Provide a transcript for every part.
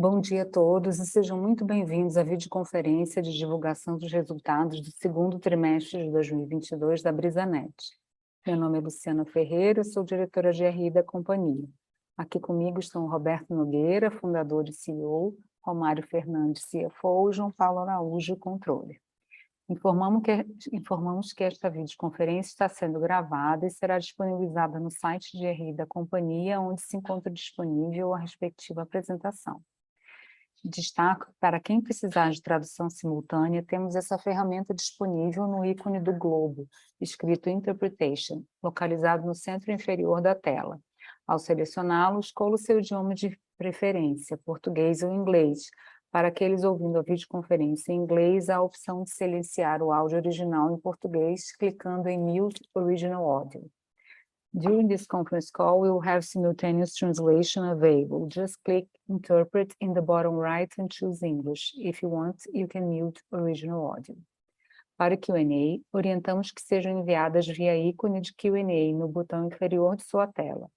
Bom dia a todos e sejam muito bem-vindos à videoconferência de divulgação dos resultados do segundo trimestre de 2022 da Brisanet. Meu nome é Luciana Ferreira, sou diretora de RI da companhia. Aqui comigo estão Roberto Nogueira, fundador e CEO, Romário Fernandes, CFO, e João Paulo Araújo, controle. Informamos que esta videoconferência está sendo gravada e será disponibilizada no site de RI da companhia, onde se encontra disponível a respectiva apresentação. Destaco que para quem precisar de tradução simultânea, temos essa ferramenta disponível no ícone do globo, escrito Interpretation, localizado no centro inferior da tela. Ao selecioná-lo, escolha o seu idioma de preferência, português ou inglês. Para aqueles ouvindo a videoconferência em inglês, há a opção de silenciar o áudio original em português, clicando em Mute Original Audio. During this conference call, we will have simultaneous translation available. Just click Interpret in the bottom right and choose English. If you want, you can mute original audio. Para o Q&A, orientamos que sejam enviadas via ícone de Q&A no botão inferior de sua tela.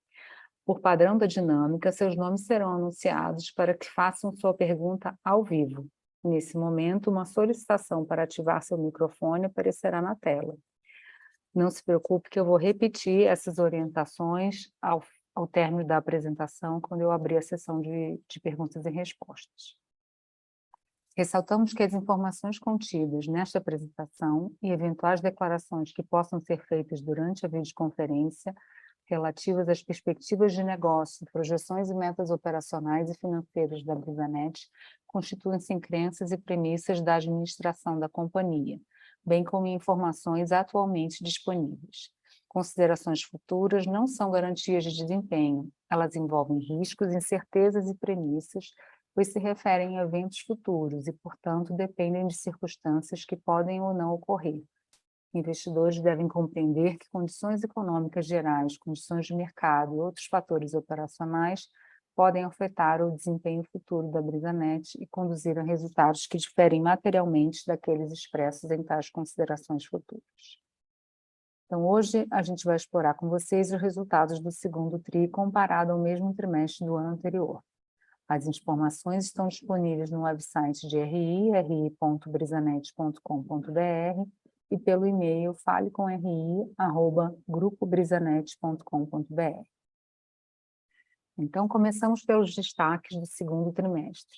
Por padrão da dinâmica, seus nomes serão anunciados para que façam sua pergunta ao vivo. Nesse momento, uma solicitação para ativar seu microfone aparecerá na tela. Não se preocupe que eu vou repetir essas orientações ao término da apresentação, quando eu abrir a sessão de perguntas e respostas. Ressaltamos que as informações contidas nesta apresentação e eventuais declarações que possam ser feitas durante a videoconferência relativas às perspectivas de negócio, projeções e metas operacionais e financeiras da Brisanet constituem-se em crenças e premissas da administração da companhia, bem como informações atualmente disponíveis. Considerações futuras não são garantias de desempenho, elas envolvem riscos, incertezas e premissas, pois se referem a eventos futuros e, portanto, dependem de circunstâncias que podem ou não ocorrer. Investidores devem compreender que condições econômicas gerais, condições de mercado e outros fatores operacionais podem afetar o desempenho futuro da Brisanet e conduzir a resultados que diferem materialmente daqueles expressos em tais considerações futuras. Então, hoje a gente vai explorar com vocês os resultados do segundo TRI comparado ao mesmo trimestre do ano anterior. As informações estão disponíveis no website de RI, ri.brisanet.com.br, e pelo e-mail falecomri@grupobrisanet.com.br. Então, começamos pelos destaques do segundo trimestre.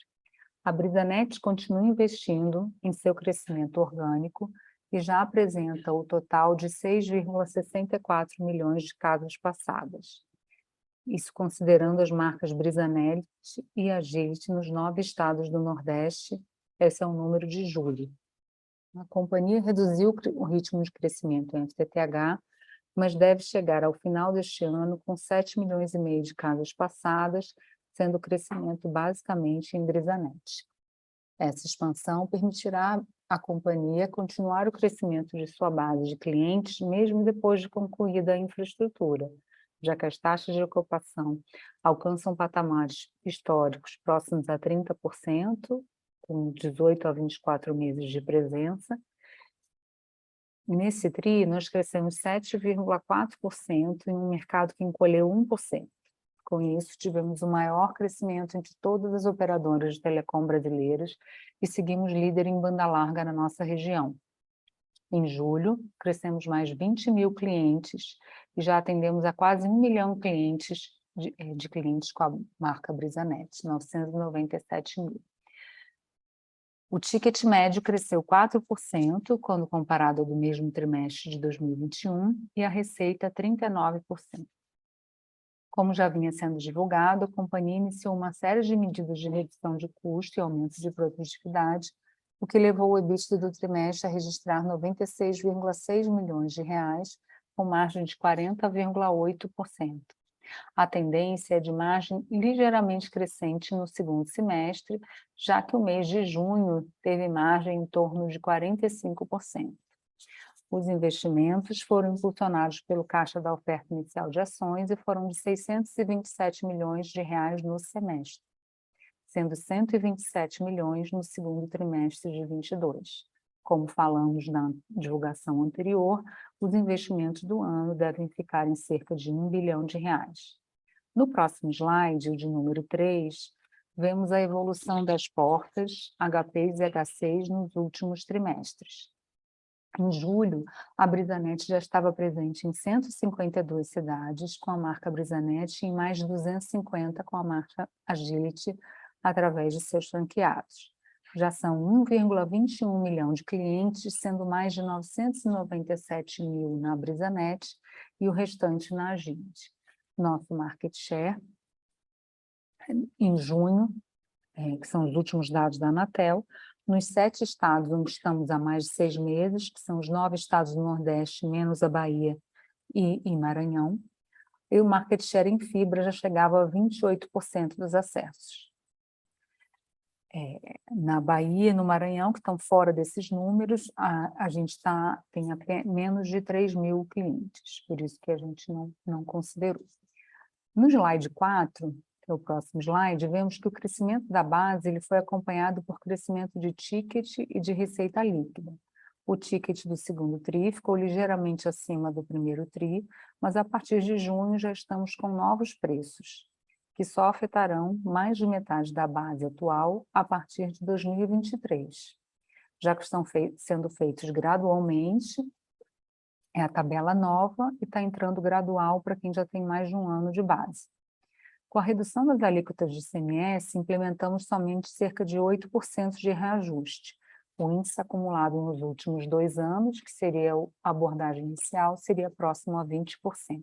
A Brisanet continua investindo em seu crescimento orgânico e já apresenta o total de 6,64 milhões de casas passadas. Isso considerando as marcas Brisanet e Agility nos 9 estados do Nordeste, esse é o número de julho. A companhia reduziu o ritmo de crescimento em FTTH, mas deve chegar ao final deste ano com 7,5 milhões de casas passadas, sendo o crescimento basicamente em Brisanet. Essa expansão permitirá à companhia continuar o crescimento de sua base de clientes, mesmo depois de concluída a infraestrutura, já que as taxas de ocupação alcançam patamares históricos próximos a 30%, com 18 a 24 meses de presença. Nesse TRI, nós crescemos 7,4% em um mercado que encolheu 1%. Com isso, tivemos o maior crescimento entre todas as operadoras de telecom brasileiras e seguimos líder em banda larga na nossa região. Em julho, crescemos mais 20 mil clientes e já atendemos a quase 1 milhão de clientes com a marca Brisanet, 997 mil. O ticket médio cresceu 4% quando comparado ao do mesmo trimestre de 2021 e a receita 39%. Como já vinha sendo divulgado, a companhia iniciou uma série de medidas de redução de custo e aumento de produtividade, o que levou o EBITDA do trimestre a registrar 96,6 milhões de reais, com margem de 40,8%. A tendência é de margem ligeiramente crescente no segundo semestre, já que o mês de junho teve margem em torno de 45%. Os investimentos foram impulsionados pelo caixa da oferta inicial de ações e foram de 627 milhões de reais no semestre, sendo 127 milhões no segundo trimestre de 2022. Como falamos na divulgação anterior, os investimentos do ano devem ficar em cerca de 1 bilhão de reais. No próximo slide, o de número 3, vemos a evolução das portas, HPs e HCs nos últimos trimestres. Em julho, a Brisanet já estava presente em 152 cidades com a marca Brisanet e em mais de 250 com a marca Agility através de seus franqueados. Já são 1,21 milhão de clientes, sendo mais de 997 mil na Brisanet e o restante na Agility. Nosso market share, em junho, que são os últimos dados da Anatel, nos 7 estados onde estamos há mais de 6 meses, que são os 9 estados do Nordeste, menos a Bahia e Maranhão, e o market share em fibra já chegava a 28% dos acessos. Na Bahia e no Maranhão, que estão fora desses números, a gente tem até menos de 3 mil clientes, por isso que a gente não considerou. No slide 4, que é o próximo slide, vemos que o crescimento da base ele foi acompanhado por crescimento de ticket e de receita líquida. O ticket do segundo TRI ficou ligeiramente acima do primeiro TRI, mas a partir de junho já estamos com novos preços, que só afetarão mais de metade da base atual a partir de 2023, já que estão sendo feitos gradualmente. É a tabela nova e está entrando gradual para quem já tem mais de um ano de base. Com a redução das alíquotas de ICMS, implementamos somente cerca de 8% de reajuste. O índice acumulado nos últimos 2 anos, que seria a abordagem inicial, seria próximo a 20%.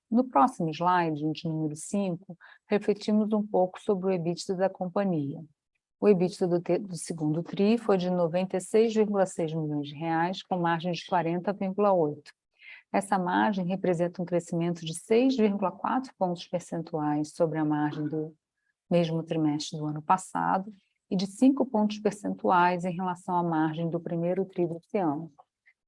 No próximo slide, de número 5, refletimos um pouco sobre o EBITDA da companhia. O EBITDA do segundo TRI foi de 96,6 milhões de reais, com margem de 40,8%. Essa margem representa um crescimento de 6,4 pontos percentuais sobre a margem do mesmo trimestre do ano passado e de 5 pontos percentuais em relação à margem do primeiro TRI desse ano,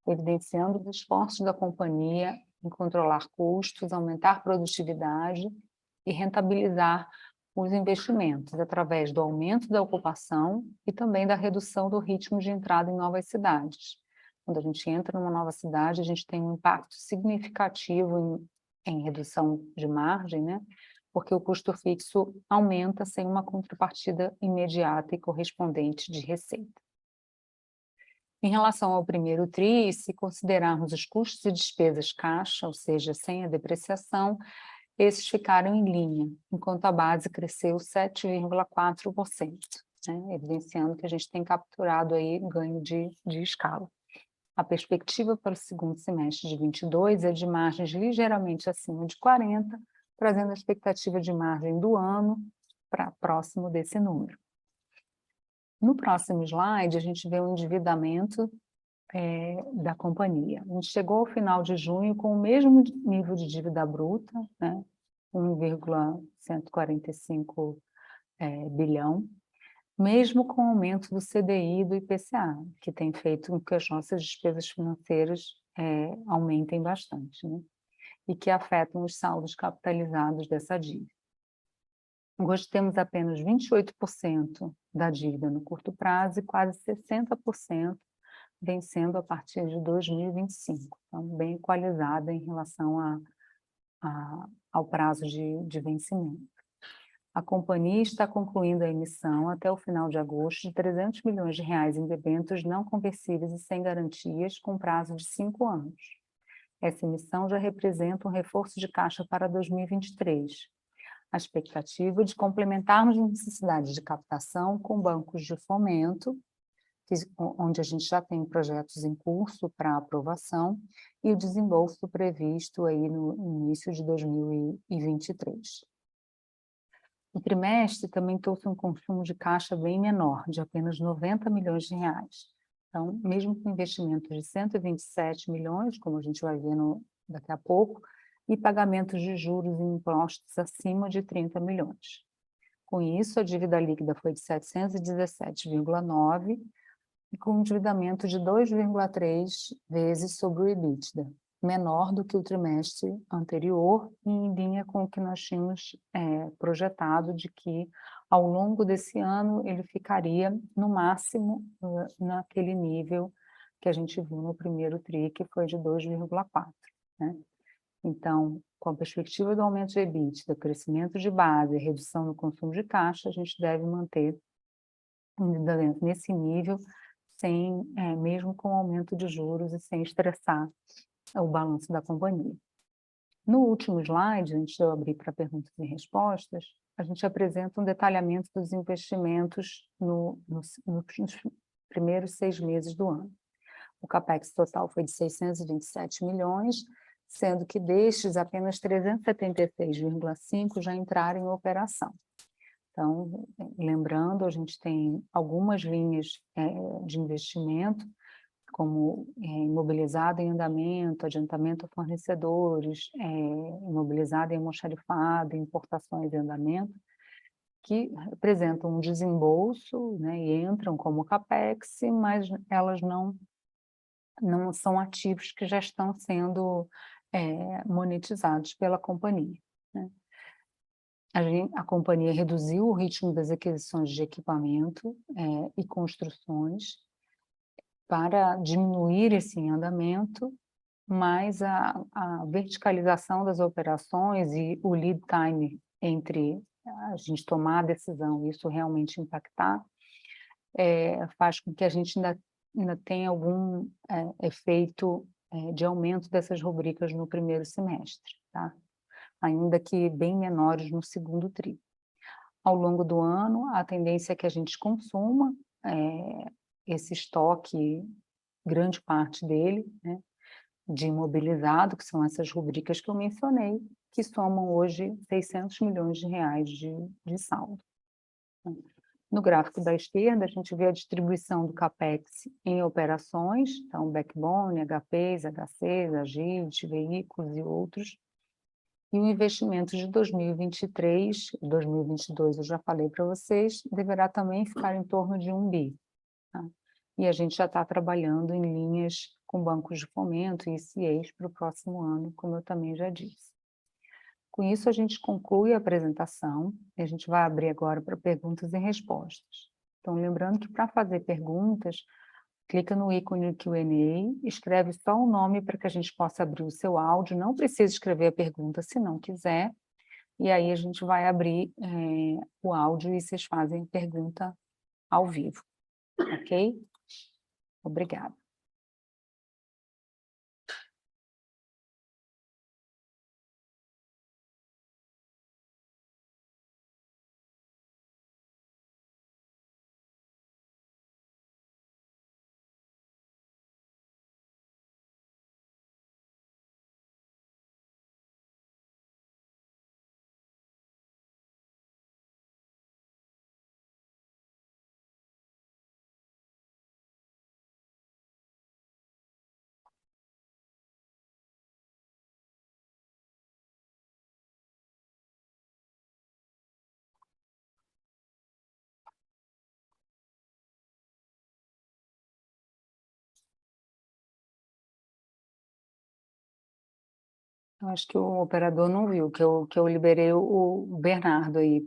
evidenciando os esforços da companhia em controlar custos, aumentar produtividade e rentabilizar os investimentos através do aumento da ocupação e também da redução do ritmo de entrada em novas cidades. Quando a gente entra numa nova cidade, a gente tem um impacto significativo em redução de margem, né? Porque o custo fixo aumenta sem uma contrapartida imediata e correspondente de receita. Em relação ao primeiro TRI, se considerarmos os custos e despesas caixa, ou seja, sem a depreciação, esses ficaram em linha, enquanto a base cresceu 7,4%, né? Evidenciando que a gente tem capturado aí ganho de escala. A perspectiva para o segundo semestre de 22 é de margens ligeiramente acima de 40%, trazendo a expectativa de margem do ano para próximo desse número. No próximo slide, a gente vê o endividamento da companhia. A gente chegou ao final de junho com o mesmo nível de dívida bruta, né, 1,145 bilhão, mesmo com o aumento do CDI e do IPCA, que tem feito com que as nossas despesas financeiras aumentem bastante, né? E que afetam os saldos capitalizados dessa dívida. Hoje temos apenas 28% da dívida no curto prazo e quase 60% vencendo a partir de 2025, então bem equalizada em relação ao prazo de vencimento. A companhia está concluindo a emissão até o final de agosto de 300 milhões de reais em debêntures não conversíveis e sem garantias, com prazo de 5 anos. Essa emissão já representa um reforço de caixa para 2023. A expectativa é de complementarmos as necessidades de captação com bancos de fomento, onde a gente já tem projetos em curso para aprovação, e o desembolso previsto aí no início de 2023. O trimestre também trouxe um consumo de caixa bem menor, de apenas 90 milhões de reais. Então, mesmo com investimento de 127 milhões, como a gente vai ver daqui a pouco, e pagamentos de juros e impostos acima de 30 milhões. Com isso, a dívida líquida foi de 717,9 e com um endividamento de 2,3 vezes sobre o EBITDA, menor do que o trimestre anterior e em linha com o que nós tínhamos projetado de que ao longo desse ano ele ficaria no máximo naquele nível que a gente viu no primeiro TRI, que foi de 2,4, né? Então, com a perspectiva do aumento de EBITDA, do crescimento de base, redução no consumo de caixa, a gente deve manter o endividamento nesse nível, sem, mesmo com o aumento de juros e sem estressar o balanço da companhia. No último slide, antes de eu abrir para perguntas e respostas, a gente apresenta um detalhamento dos investimentos nos primeiros 6 meses do ano. O CAPEX total foi de 627 milhões, sendo que destes apenas 376,5 já entraram em operação. Então, lembrando, a gente tem algumas linhas de investimento, como imobilizado em andamento, adiantamento a fornecedores, imobilizado em almoxarifado, importações em andamento, que representam um desembolso, né, e entram como CAPEX, mas elas não são ativos que já estão sendo monetizados pela companhia, né? A companhia reduziu o ritmo das aquisições de equipamento e construções para diminuir esse andamento, mas a verticalização das operações e o lead time entre a gente tomar a decisão e isso realmente impactar, faz com que a gente ainda tenha algum efeito de aumento dessas rubricas no primeiro semestre, tá? Ainda que bem menores no segundo tri. Ao longo do ano, a tendência é que a gente consuma esse estoque, grande parte dele, né, de imobilizado, que são essas rubricas que eu mencionei, que somam hoje 600 milhões de reais de saldo. No gráfico da esquerda, a gente vê a distribuição do CAPEX em operações, então backbone, HPs, HCs, Agility, veículos e outros. E o investimento de 2023, 2022, eu já falei para vocês, deverá também ficar em torno de 1 bi. Tá? E a gente já está trabalhando em linhas com bancos de fomento e ICEs para o próximo ano, como eu também já disse. Com isso, a gente conclui a apresentação e a gente vai abrir agora para perguntas e respostas. Então, lembrando que para fazer perguntas, clica no ícone Q&A, escreve só o nome para que a gente possa abrir o seu áudio, não precisa escrever a pergunta se não quiser, e aí a gente vai abrir o áudio e vocês fazem a pergunta ao vivo, ok? Obrigada. Eu acho que o operador não viu, que eu liberei o Bernardo aí,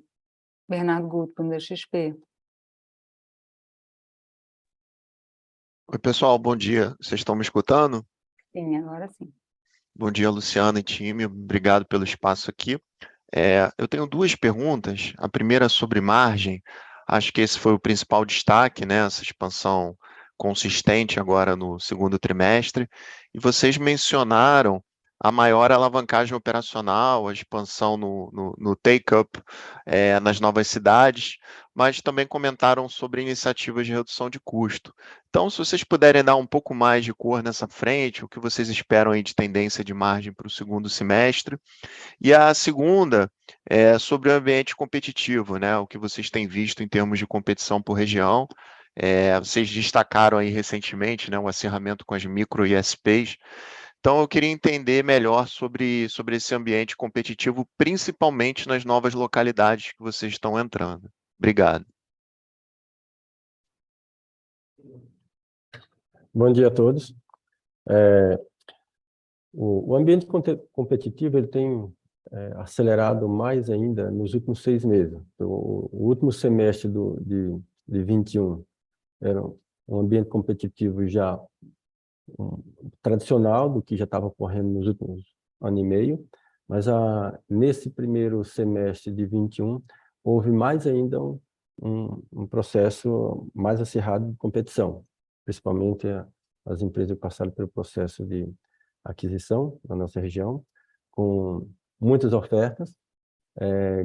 Bernardo Gutmann, da XP. Oi, pessoal, bom dia. Vocês estão me escutando? Sim, agora sim. Bom dia, Luciana e time. Obrigado pelo espaço aqui. Eu tenho duas perguntas. A primeira é sobre margem. Acho que esse foi o principal destaque, né? Essa expansão consistente agora no segundo trimestre. E vocês mencionaram a maior alavancagem operacional, a expansão no take-up nas novas cidades, mas também comentaram sobre iniciativas de redução de custo. Então, se vocês puderem dar um pouco mais de cor nessa frente, o que vocês esperam aí de tendência de margem para o segundo semestre. E a segunda é sobre o ambiente competitivo, né? O que vocês têm visto em termos de competição por região. Vocês destacaram aí recentemente, né, o acirramento com as micro ISPs. Então, eu queria entender melhor sobre esse ambiente competitivo, principalmente nas novas localidades que vocês estão entrando. Obrigado. Bom dia a todos. O ambiente competitivo ele tem acelerado mais ainda nos últimos 6 meses. Então, o último semestre de 21 era um ambiente competitivo já tradicional, do que já estava ocorrendo nos últimos ano e meio, mas nesse primeiro semestre de 21, houve mais ainda um processo mais acirrado de competição, principalmente as empresas que passaram pelo processo de aquisição na nossa região, com muitas ofertas,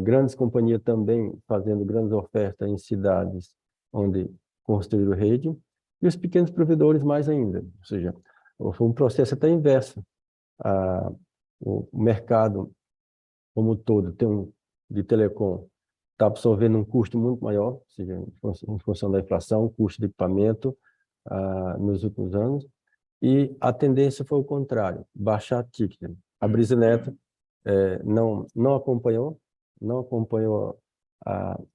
grandes companhias também fazendo grandes ofertas em cidades onde construíram rede, e os pequenos provedores mais ainda. Ou seja, foi um processo até inverso. O mercado como um todo de telecom está absorvendo um custo muito maior, ou seja, em função da inflação, custo de equipamento nos últimos anos, e a tendência foi o contrário, baixar ticket. A Brisanet não acompanhou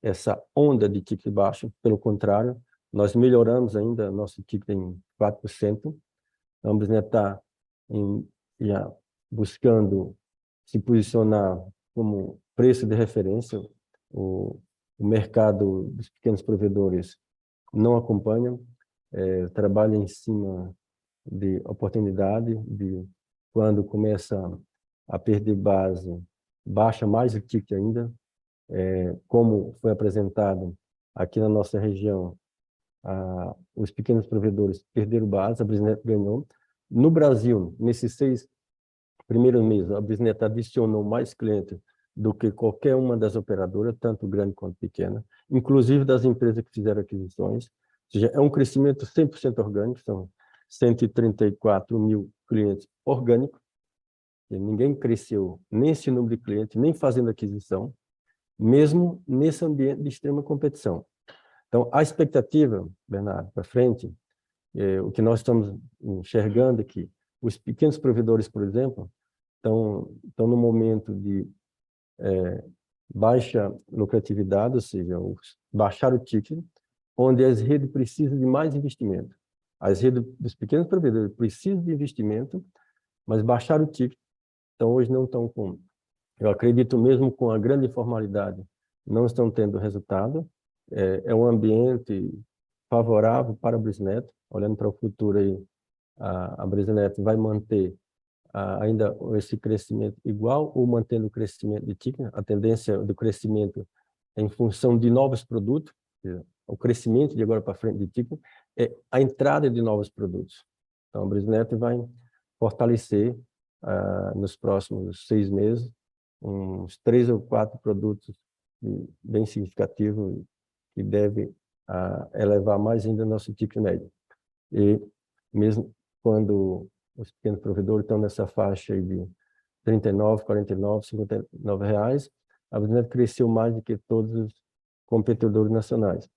essa onda de ticket baixo, pelo contrário, nós melhoramos ainda nosso ticket em 4%. A Brisanet está buscando se posicionar como preço de referência. O mercado dos pequenos provedores não acompanha, trabalha em cima de oportunidade, de quando começa a perder base, baixa mais o ticket ainda, como foi apresentado aqui na nossa região, os pequenos provedores perderam base, a Brisanet ganhou. No Brasil, nesses 6 primeiros meses, a Brisanet adicionou mais clientes do que qualquer uma das operadoras, tanto grande quanto pequena, inclusive das empresas que fizeram aquisições. Ou seja, é um crescimento 100% orgânico, são 134 mil clientes orgânicos. E ninguém cresceu nesse número de clientes, nem fazendo aquisição, mesmo nesse ambiente de extrema competição. Então, a expectativa, Bernardo, para frente, o que nós estamos enxergando aqui, os pequenos provedores, por exemplo, estão no momento de baixa lucratividade, ou seja, baixar o ticket, onde as redes precisam de mais investimento. As redes dos pequenos provedores precisam de investimento, mas baixar o ticket. Então, hoje não estão com... Eu acredito mesmo com a grande informalidade, não estão tendo resultado. É um ambiente favorável para a Brisanet. Olhando para o futuro, aí, a Brisanet vai manter ainda esse crescimento igual ou mantendo o crescimento de ticket. A tendência do crescimento é em função de novos produtos. O crescimento de agora para frente de ticket é a entrada de novos produtos. Então, a Brisanet vai fortalecer nos próximos 6 meses uns 3 ou 4 produtos bem significativos que devem elevar mais ainda nosso ticket médio. E mesmo quando os pequenos provedores estão nessa faixa aí de 39, 49, 59 reais, a Brisanet cresceu mais do que todos os competidores nacionais.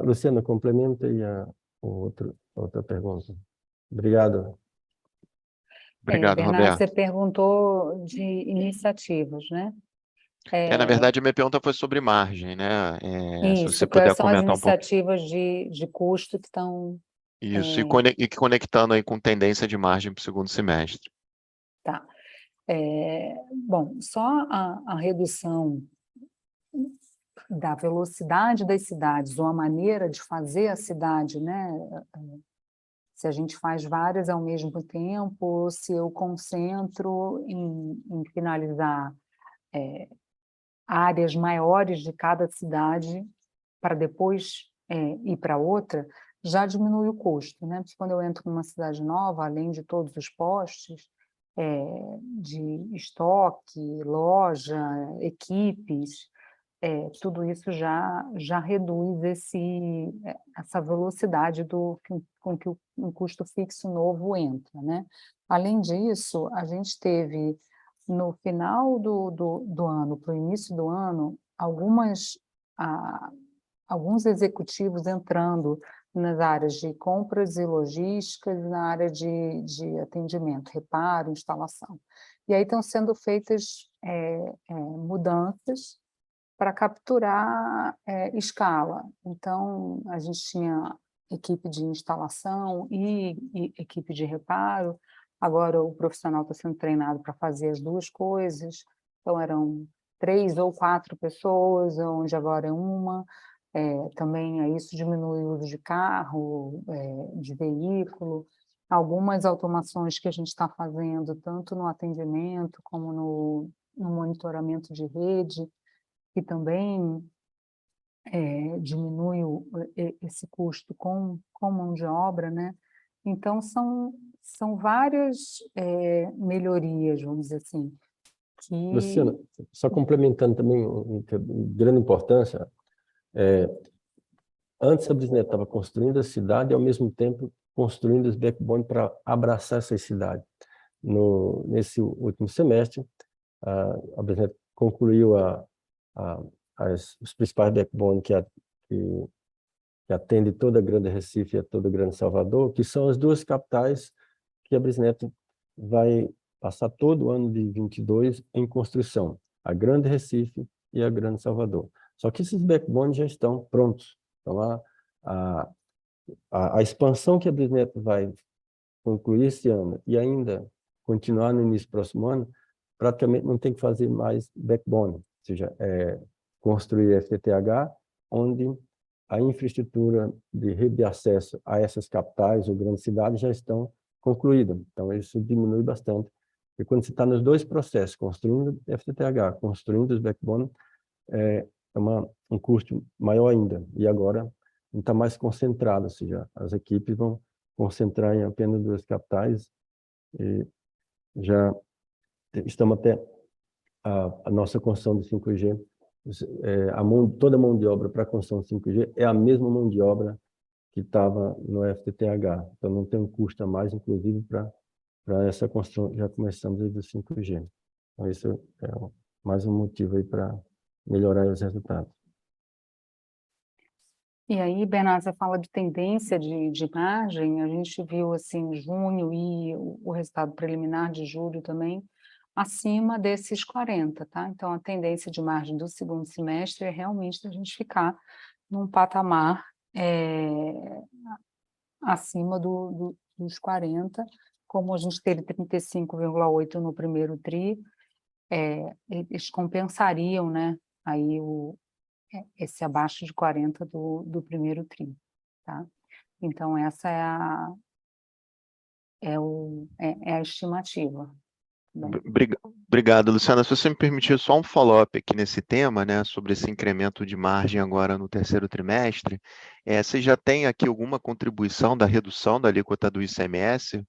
Luciana, complementa aí outra pergunta. Obrigado. Obrigado, Bernardo, você Roberto. perguntou de iniciativas, né? Na verdade, a minha pergunta foi sobre margem, né? Se você Isso, puder quais são as comentar um pouco iniciativas de custo que estão... isso, e conectando aí com tendência de margem para o segundo semestre. Tá. Bom, só a redução da velocidade das cidades, ou a maneira de fazer a cidade, né? Se a gente faz várias ao mesmo tempo, se eu concentro em finalizar áreas maiores de cada cidade para depois ir para outra, já diminui o custo, né? Porque quando eu entro numa cidade nova, além de todos os postes, de estoque, loja, equipes, tudo isso já reduz essa velocidade com que um custo fixo novo entra, né? Além disso, a gente teve, no final do ano, para o início do ano, alguns executivos entrando nas áreas de compras e logística, na área de atendimento, reparo, instalação. E aí estão sendo feitas mudanças para capturar escala. Então, a gente tinha equipe de instalação e equipe de reparo, agora o profissional está sendo treinado para fazer as duas coisas, então eram 3 ou 4 pessoas, onde agora é uma. Também isso diminui o uso de carro, de veículo, algumas automações que a gente está fazendo, tanto no atendimento como no monitoramento de rede, que também diminui esse custo com mão de obra, né? Então, são várias melhorias, vamos dizer assim, que... Luciana, só complementando também, de grande importância, antes a Brisnet estava construindo a cidade e, ao mesmo tempo, construindo os backbone para abraçar essa cidade. Nesse último semestre, a Brisnet concluiu os principais backbone que atende toda a Grande Recife e toda a Grande Salvador, que são as duas capitais que a Brisnet vai passar todo o ano de 22 em construção, a Grande Recife e a Grande Salvador. Só que esses backbones já estão prontos. Então, a expansão que a Brisnet vai concluir esse ano e ainda continuar no início do próximo ano, praticamente não tem que fazer mais backbone, ou seja, construir FTTH, onde a infraestrutura de rede de acesso a essas capitais ou grandes cidades já estão concluídas. Então, isso diminui bastante. E quando você está nos dois processos, construindo FTTH, construindo os backbone, é um custo maior ainda. E agora está mais concentrado, ou seja, as equipes vão concentrar em apenas duas capitais e já estamos até a nossa construção de 5G, toda a mão de obra para a construção de 5G é a mesma mão de obra que estava no FTTH. Então, não tem um custo a mais, inclusive, para essa construção. Já começamos aí do 5G. Então, isso é mais um motivo aí para melhorar os resultados. E aí, Bernardo, você fala de tendência de margem, a gente viu, assim, junho e o resultado preliminar de julho também, acima desses 40, tá? Então, a tendência de margem do segundo semestre é realmente a gente ficar num patamar acima dos 40, como a gente teve 35,8 no primeiro TRI, eles compensariam, né, aí esse abaixo de 40 do primeiro TRI, tá? Então, essa é a estimativa. Obrigado, Luciana. Se você me permitir só um follow-up aqui nesse tema, né, sobre esse incremento de margem agora no terceiro trimestre, você já tem aqui alguma contribuição da redução da alíquota do ICMS,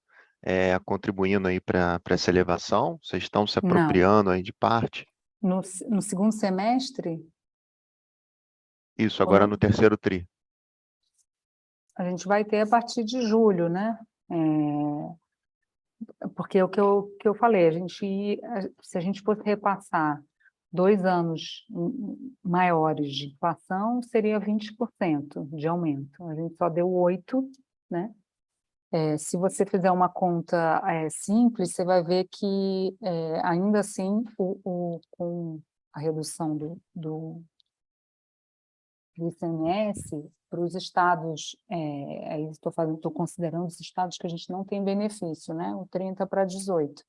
contribuindo aí para essa elevação? Vocês estão se apropriando aí de parte? No segundo semestre? Isso, agora no terceiro TRI. A gente vai ter a partir de julho, né? Porque é o que eu falei, se a gente fosse repassar 2 anos maiores de inflação, seria 20% de aumento. A gente só deu 8%, né? Se você fizer uma conta simples, você vai ver que, ainda assim, com a redução do ICMS, para os estados, aí estou considerando os estados que a gente não tem benefício, né? O 30 para 18.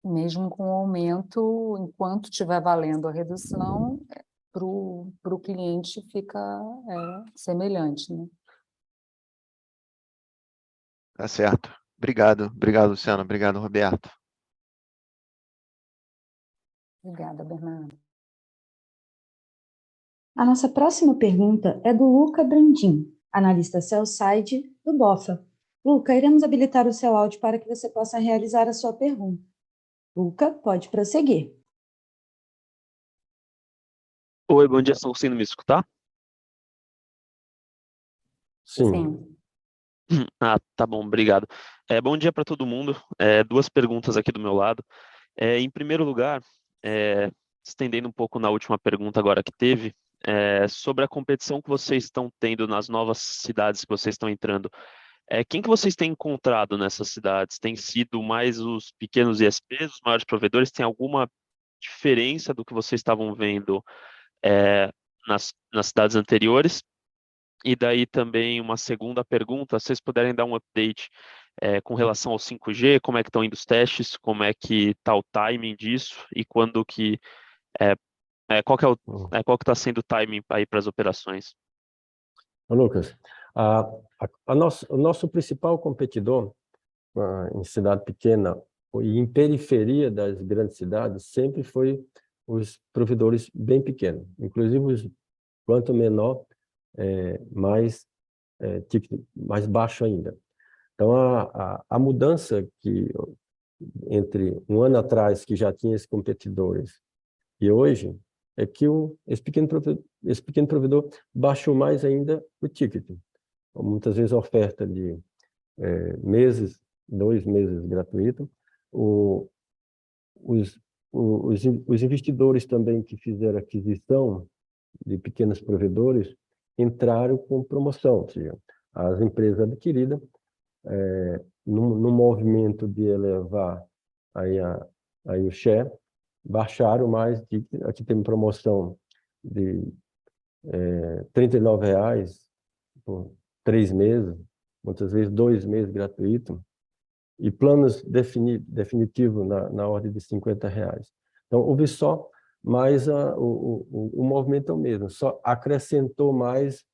Mesmo com o aumento, enquanto estiver valendo a redução, para o cliente fica semelhante, né? Tá certo. Obrigado, Luciana. Obrigado, Roberto. Obrigada, Bernardo. A nossa próxima pergunta é do Luca Brandim, analista sell-side do BofA. Luca, iremos habilitar o seu áudio para que você possa realizar a sua pergunta. Luca, pode prosseguir. Oi, bom dia, estão conseguindo me escutar? Sim. Ah, tá bom, obrigado. Bom dia para todo mundo. Duas perguntas aqui do meu lado. Em primeiro lugar, estendendo um pouco na última pergunta agora que teve, sobre a competição que vocês estão tendo nas novas cidades que vocês estão entrando. Quem que vocês têm encontrado nessas cidades? Tem sido mais os pequenos ISPs, os maiores provedores? Tem alguma diferença do que vocês estavam vendo nas cidades anteriores? E daí também uma segunda pergunta, se vocês puderem dar um update com relação ao 5G, como é que estão indo os testes, como é que está o timing disso e quando que qual que está sendo o timing aí para as operações? Lucas, O nosso principal competidor em cidade pequena e em periferia das grandes cidades sempre foi os provedores bem pequenos. Inclusive, quanto menor, ticket mais baixo ainda. Então, a mudança que entre um ano atrás, que já tinha esses competidores, e hoje, é que esse pequeno provedor baixou mais ainda o ticket. Muitas vezes a oferta de meses, 2 meses gratuito. Os investidores também que fizeram aquisição de pequenos provedores entraram com promoção, ou seja, as empresas adquiridas, no movimento de elevar aí o share, baixaram mais. Aqui tem promoção de R$39 por 3 meses, muitas vezes 2 meses gratuito, e planos definitivos na ordem de R$50. Então, houve só mais o movimento é o mesmo, só acrescentou mais,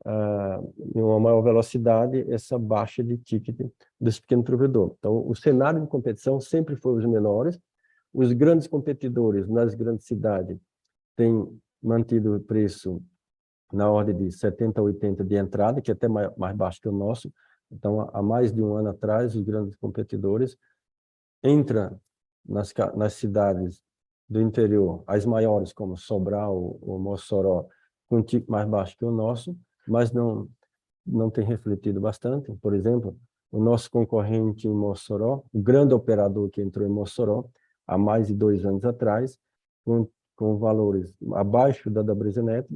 em uma maior velocidade, essa baixa de ticket desse pequeno provedor. Então, o cenário de competição sempre foi os menores. Os grandes competidores nas grandes cidades têm mantido o preço na ordem de 70 a 80 de entrada, que é até mais baixo que o nosso. Então, há mais de um ano atrás, os grandes competidores entram nas cidades do interior, as maiores, como Sobral ou Mossoró, com um ticket mais baixo que o nosso, mas não tem refletido bastante. Por exemplo, o nosso concorrente em Mossoró, o grande operador que entrou em Mossoró, há mais de 2 anos atrás, com valores abaixo da Brisanet,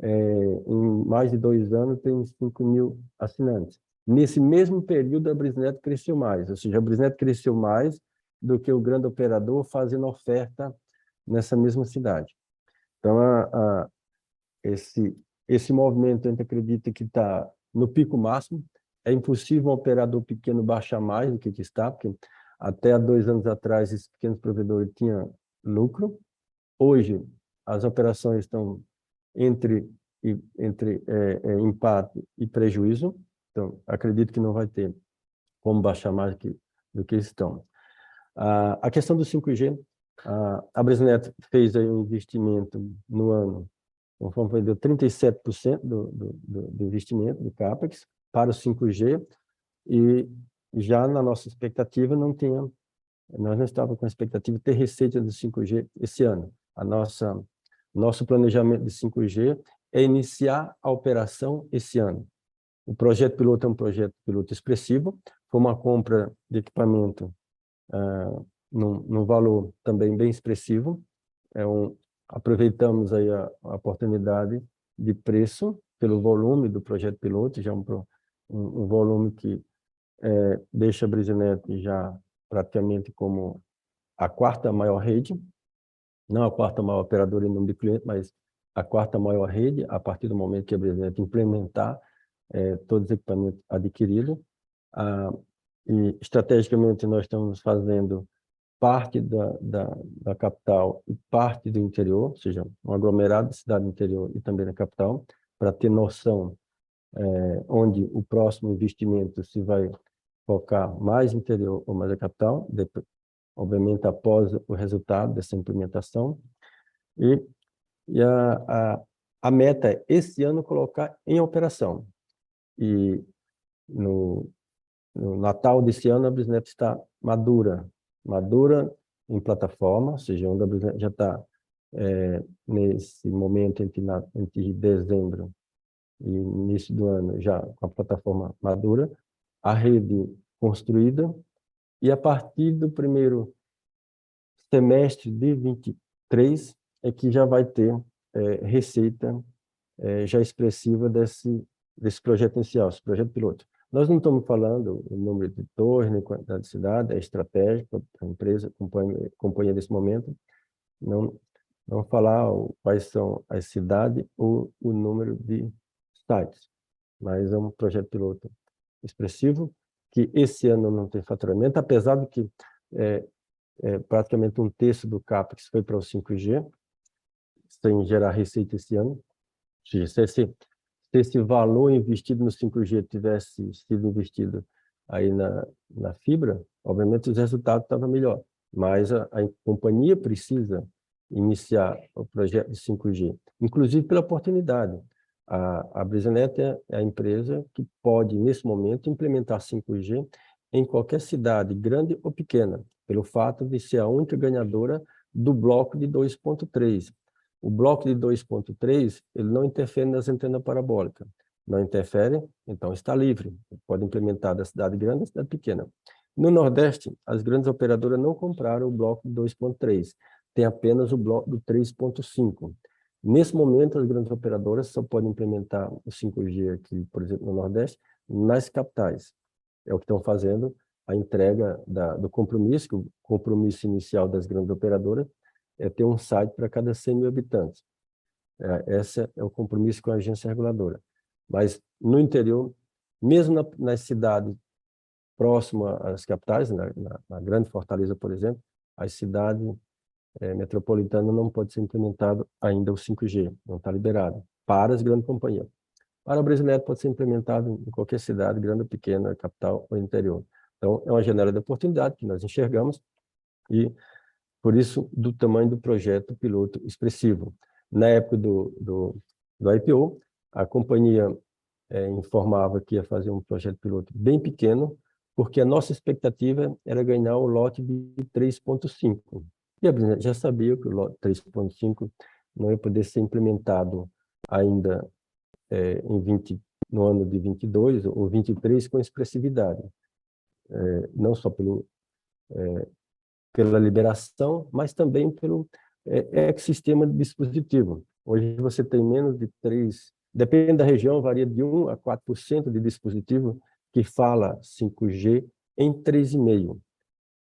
em mais de 2 anos tem 5.000 assinantes. Nesse mesmo período, a Brisanet cresceu mais, ou seja, a Brisanet cresceu mais do que o grande operador fazendo oferta nessa mesma cidade. Então, esse movimento, a gente acredita que está no pico máximo. É impossível um operador pequeno baixar mais do que está, porque até há 2 anos atrás, esses pequenos provedores tinham lucro. Hoje, as operações estão entre empate e prejuízo. Então, acredito que não vai ter como baixar mais do que estão. A questão do 5G, a Brisanet fez aí um investimento no ano, conforme deu 37% do investimento do CAPEX para o 5G, e já na nossa expectativa nós não estávamos com a expectativa de ter receita do 5G esse ano. Nosso planejamento de 5G é iniciar a operação esse ano. O projeto piloto é um projeto piloto expressivo, foi uma compra de equipamento num valor também bem expressivo. Aproveitamos aí a oportunidade de preço pelo volume do projeto piloto, já um volume que deixa a Brisanet já praticamente como a 4ª maior rede, não a 4ª maior operadora em número de clientes, mas a 4ª maior rede, a partir do momento que a Brisanet implementar todos os equipamentos adquiridos. E, estrategicamente, nós estamos fazendo parte da capital e parte do interior, ou seja, um aglomerado de cidade do interior e também da capital, para ter noção onde o próximo investimento se vai focar mais no interior ou mais na capital, depois, obviamente após o resultado dessa implementação. E a meta é, esse ano, colocar em operação. E no Natal desse ano, a Brisanet está madura em plataforma, ou seja, onde a Brisanet já está nesse momento entre dezembro e início do ano, já com a plataforma madura, a rede construída, e a partir do primeiro semestre de 23 é que já vai ter receita já expressiva desse projeto inicial, esse projeto piloto. Nós não estamos falando o número de torres, nem quantidade de cidade, é estratégico para a empresa, companhia desse momento, não falar quais são as cidades ou o número de sites, mas é um projeto piloto expressivo, que esse ano não tem faturamento, apesar de que praticamente 1/3 do CAPEX foi para o 5G, sem gerar receita esse ano. Ou seja, se esse valor investido no 5G tivesse sido investido aí na fibra, obviamente os resultados estavam melhor. Mas a companhia precisa iniciar o projeto de 5G, inclusive pela oportunidade. A Brisanet é a empresa que pode, nesse momento, implementar 5G em qualquer cidade, grande ou pequena, pelo fato de ser a única ganhadora do bloco de 2.3. O bloco de 2.3, ele não interfere nas antenas parabólicas. Não interfere, então está livre. Pode implementar da cidade grande à cidade pequena. No Nordeste, as grandes operadoras não compraram o bloco de 2.3. Tem apenas o bloco do 3.5. Nesse momento, as grandes operadoras só podem implementar o 5G aqui, por exemplo, no Nordeste, nas capitais. É o que estão fazendo a entrega do compromisso, que o compromisso inicial das grandes operadoras é ter um site para cada 100 mil habitantes. Esse é o compromisso com a agência reguladora. Mas no interior, mesmo nas cidades próximas às capitais, na Grande Fortaleza, por exemplo, as cidades metropolitanas não pode ser implementado ainda o 5G, não está liberado, para as grandes companhias. Para o Brasileiro pode ser implementado em qualquer cidade, grande ou pequena, capital ou interior. Então, é uma janela de oportunidade que nós enxergamos e, por isso, do tamanho do projeto piloto expressivo. Na época do IPO, a companhia informava que ia fazer um projeto piloto bem pequeno, porque a nossa expectativa era ganhar o lote de 3.5. E a Brasileiro já sabia que o lote 3.5 não ia poder ser implementado ainda no ano de 22 ou 23 com expressividade, não só pela liberação, mas também pelo ecossistema de dispositivo. Hoje você tem menos de 3, depende da região, varia de 1 a 4% de dispositivo que fala 5G em 3,5,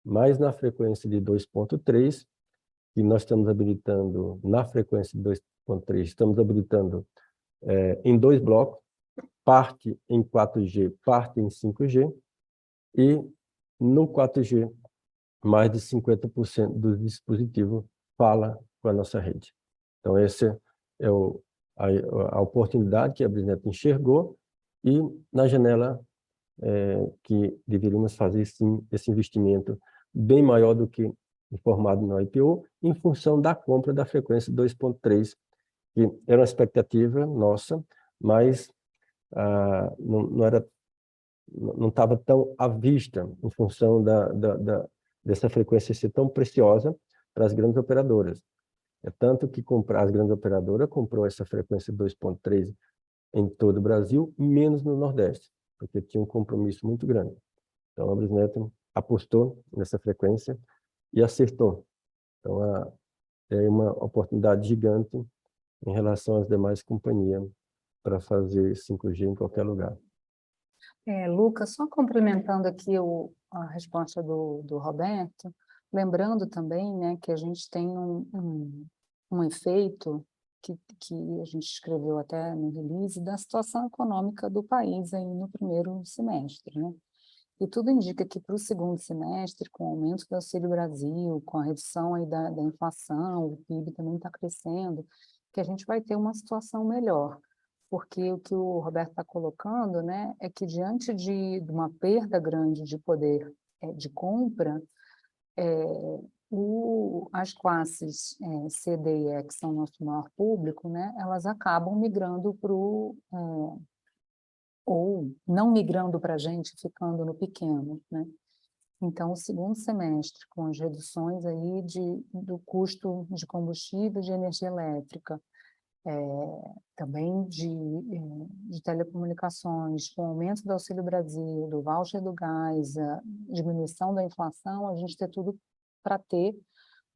mas na frequência de 2.3, que nós estamos habilitando, na frequência de 2.3, estamos habilitando em 2 blocos, parte em 4G, parte em 5G, e no 4G, mais de 50% dos dispositivos fala com a nossa rede. Então, essa é a oportunidade que a Brisanet enxergou e na janela que deveríamos fazer, sim, esse investimento bem maior do que informado no IPO, em função da compra da frequência 2.3, que era uma expectativa nossa, mas não estava tão à vista em função dessa frequência ser tão preciosa para as grandes operadoras. É tanto que as grandes operadoras comprou essa frequência 2.3 em todo o Brasil, menos no Nordeste, porque tinha um compromisso muito grande. Então, a Brisanet apostou nessa frequência e acertou. Então, é uma oportunidade gigante em relação às demais companhias para fazer 5G em qualquer lugar. Lucas, só complementando aqui a resposta do Roberto, lembrando também, né, que a gente tem um efeito que a gente escreveu até no release da situação econômica do país aí no primeiro semestre, né? E tudo indica que para o segundo semestre, com o aumento do Auxílio Brasil, com a redução aí da inflação, o PIB também está crescendo, que a gente vai ter uma situação melhor. Porque o que o Roberto está colocando, né, é que diante de uma perda grande de poder de compra, as classes C, D e E, que são o nosso maior público, né, elas acabam migrando para ou não migrando para a gente, ficando no pequeno, né? Então, o segundo semestre, com as reduções aí do custo de combustível e de energia elétrica, também de telecomunicações, com o aumento do Auxílio Brasil, do voucher do gás, a diminuição da inflação, a gente tem tudo para ter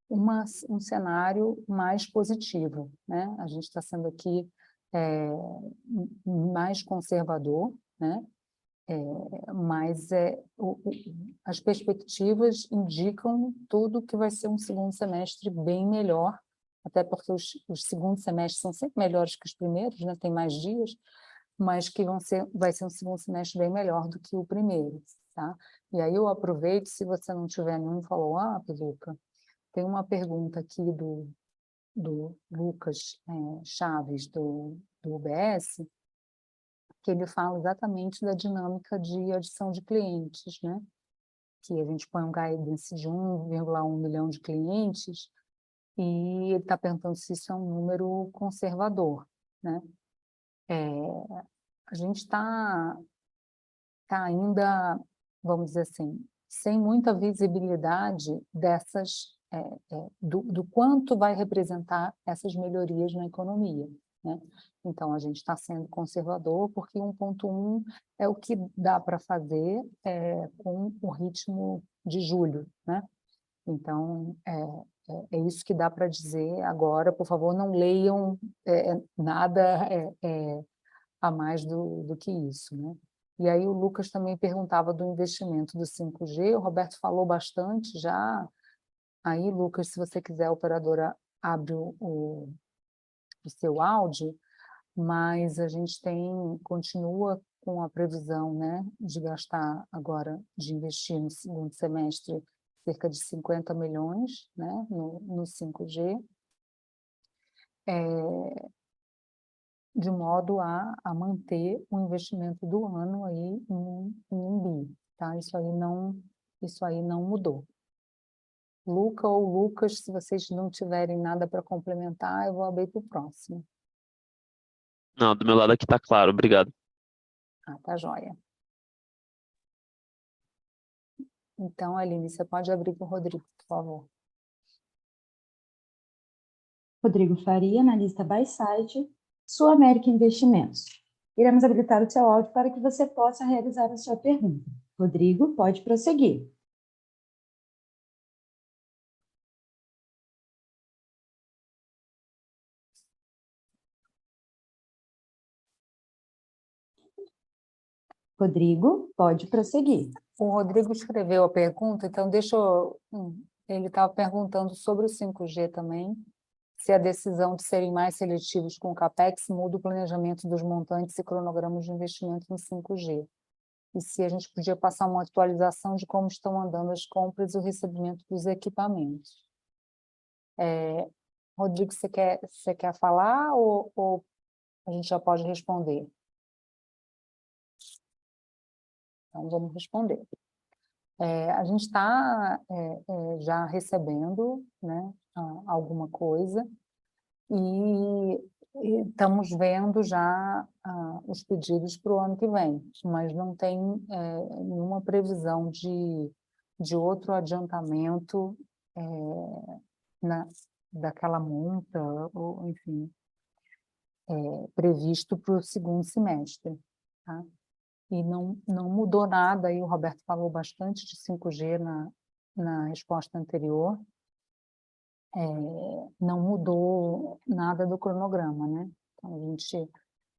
um cenário mais positivo, né? A gente está sendo aqui mais conservador, né? Mas as perspectivas indicam tudo que vai ser um segundo semestre bem melhor, até porque os segundos semestres são sempre melhores que os primeiros, né? Tem mais dias, mas que vai ser um segundo semestre bem melhor do que o primeiro, tá? E aí eu aproveito, se você não tiver nenhum follow-up, Luca, tem uma pergunta aqui do Lucas Chaves, do UBS, que ele fala exatamente da dinâmica de adição de clientes, né? Que a gente põe um guidance de 1,1 milhão de clientes e ele está perguntando se isso é um número conservador, né? A gente está ainda, vamos dizer assim, sem muita visibilidade do quanto vai representar essas melhorias na economia, né? Então, a gente está sendo conservador, porque 1,1 é o que dá para fazer com o ritmo de julho, né? Então, é isso que dá para dizer agora. Por favor, não leiam nada a mais do que isso, né? E aí o Lucas também perguntava do investimento do 5G, o Roberto falou bastante já. Aí, Lucas, se você quiser, a operadora abre o seu áudio, mas a gente continua com a previsão, né, de gastar agora, de investir no segundo semestre, cerca de 50 milhões, né, no 5G, de modo a manter o investimento do ano aí em 1 bi, tá? Isso aí não mudou. Luca ou Lucas, se vocês não tiverem nada para complementar, eu vou abrir para o próximo. Não, do meu lado aqui está claro, obrigado. Tá joia. Então, Aline, você pode abrir para o Rodrigo, por favor. Rodrigo Faria, analista buy-side, Sul América Investimentos. Iremos habilitar o seu áudio para que você possa realizar a sua pergunta. Rodrigo, pode prosseguir. Rodrigo, pode prosseguir. O Rodrigo escreveu a pergunta, então deixa eu... Ele estava perguntando sobre o 5G também, se a decisão de serem mais seletivos com o CAPEX muda o planejamento dos montantes e cronogramas de investimento no 5G. E se a gente podia passar uma atualização de como estão andando as compras e o recebimento dos equipamentos. Rodrigo, você quer falar ou a gente já pode responder? Então, vamos responder. A gente está já recebendo, né, alguma coisa e estamos vendo já os pedidos para o ano que vem, mas não tem nenhuma previsão de outro adiantamento daquela monta, ou, enfim, previsto para o segundo semestre, tá? E não mudou nada, aí o Roberto falou bastante de 5G na resposta anterior, não mudou nada do cronograma, né? Então, a gente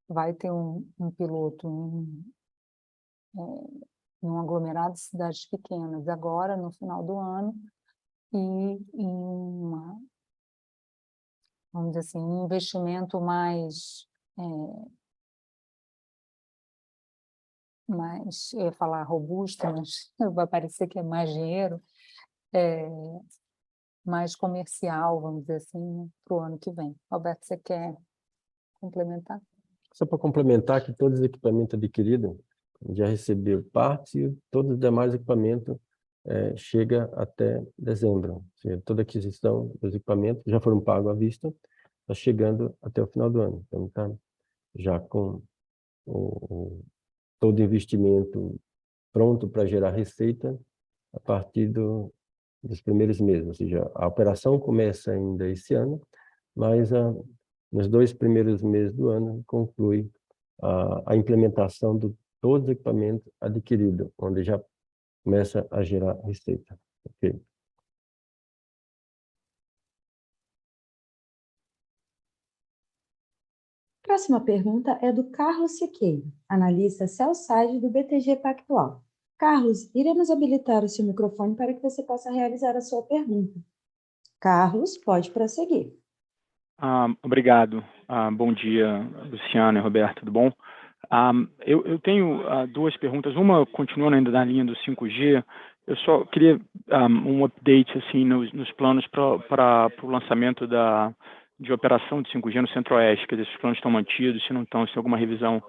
vai ter um piloto num aglomerado de cidades pequenas agora, no final do ano, e vamos dizer assim, um investimento mais, eu ia falar robusto, mas vai parecer que é mais dinheiro, mais comercial, vamos dizer assim, para o ano que vem. Roberto, você quer complementar? Só para complementar que todos os equipamentos adquiridos já recebeu partes e todos os demais equipamentos chega até dezembro. Ou seja, toda aquisição dos equipamentos já foram pagos à vista, está chegando até o final do ano. Então, está já com todo investimento pronto para gerar receita a partir dos primeiros meses. Ou seja, a operação começa ainda esse ano, mas nos 2 primeiros meses do ano conclui a implementação de todos os equipamentos adquiridos, onde já começa a gerar receita. Ok? Próxima pergunta é do Carlos Siqueira, analista sell-side do BTG Pactual. Carlos, iremos habilitar o seu microfone para que você possa realizar a sua pergunta. Carlos, pode prosseguir. Obrigado. Bom dia, Luciano e Roberto, tudo bom? Eu tenho 2 perguntas. Uma, continuando ainda na linha do 5G, eu só queria um update assim, nos planos para o lançamento de operação de 5G no Centro-Oeste, quer dizer, se os planos estão mantidos, se não estão, se tem alguma revisão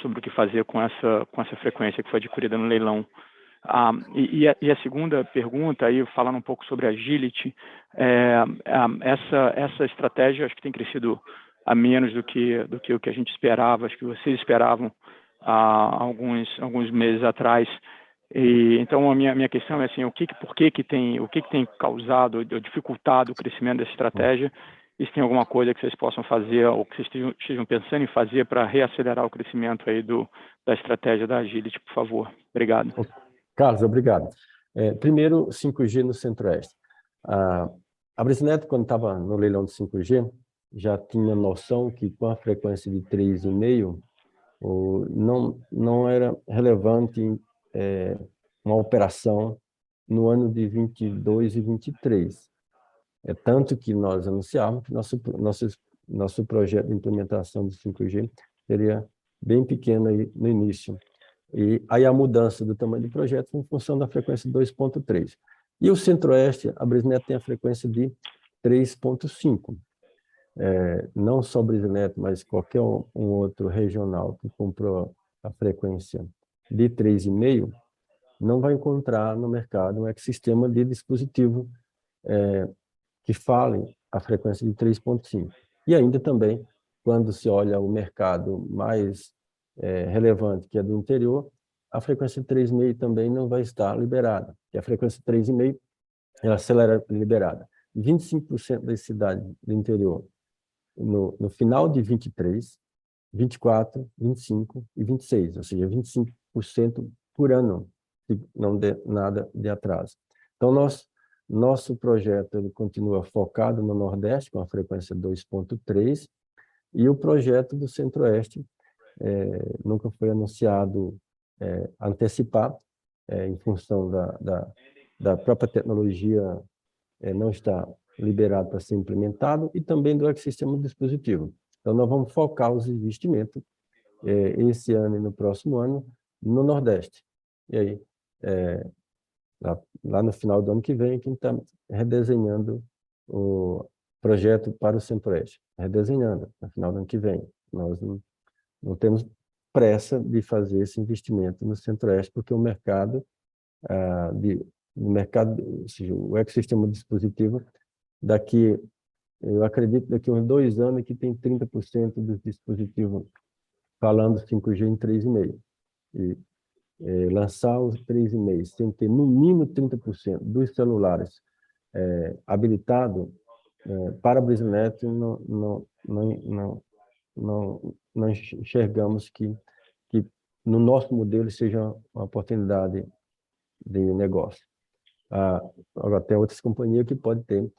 sobre o que fazer com essa frequência que foi adquirida no leilão. E a segunda pergunta, aí falando um pouco sobre Agility, essa estratégia acho que tem crescido a menos do que o que a gente esperava, acho que vocês esperavam há alguns meses atrás. E então a minha questão é assim, o que tem causado ou dificultado o crescimento dessa estratégia? E se tem alguma coisa que vocês possam fazer ou que vocês estejam pensando em fazer para reacelerar o crescimento aí da estratégia da Agility, por favor. Obrigado. Carlos, obrigado. Primeiro, 5G no Centro-Oeste. A Brisnet, quando estava no leilão de 5G, já tinha noção que com a frequência de 3,5, não era relevante uma operação no ano de 22 e 23. Tanto que nós anunciávamos que nosso projeto de implementação de 5G seria bem pequeno aí no início. E aí a mudança do tamanho do projeto em função da frequência 2.3. E o Centro-Oeste, a Brisnet tem a frequência de 3.5. Não só a Brisnet, mas qualquer um outro regional que comprou a frequência de 3,5, não vai encontrar no mercado um ecossistema de dispositivo que falem a frequência de 3.5. E ainda também, quando se olha o mercado mais relevante, que é do interior, a frequência 3,5 também não vai estar liberada. E a frequência 3,5 ela será liberada. 25% das cidades do interior, no final de 23, 24, 25 e 26, ou seja, 25% por ano, se não der nada de atraso. Então, nosso projeto ele continua focado no Nordeste, com a frequência 2.3, e o projeto do Centro-Oeste nunca foi anunciado antecipar, em função da própria tecnologia não está liberado para ser implementado, e também do ecossistema do dispositivo. Então, nós vamos focar os investimentos esse ano e no próximo ano no Nordeste. E aí, lá no final do ano que vem, quem está redesenhando o projeto para o Centro-Oeste. Redesenhando, no final do ano que vem. Nós não temos pressa de fazer esse investimento no Centro-Oeste, porque o mercado, ou seja, o ecossistema dispositivo, eu acredito daqui a uns 2 anos que tem 30% dos dispositivos falando 5G em 3,5. E lançar os 3,5 sem ter no mínimo 30% dos celulares habilitados para a Brisnet, não enxergamos que no nosso modelo seja uma oportunidade de negócio. Agora, tem outras companhias que podem ter,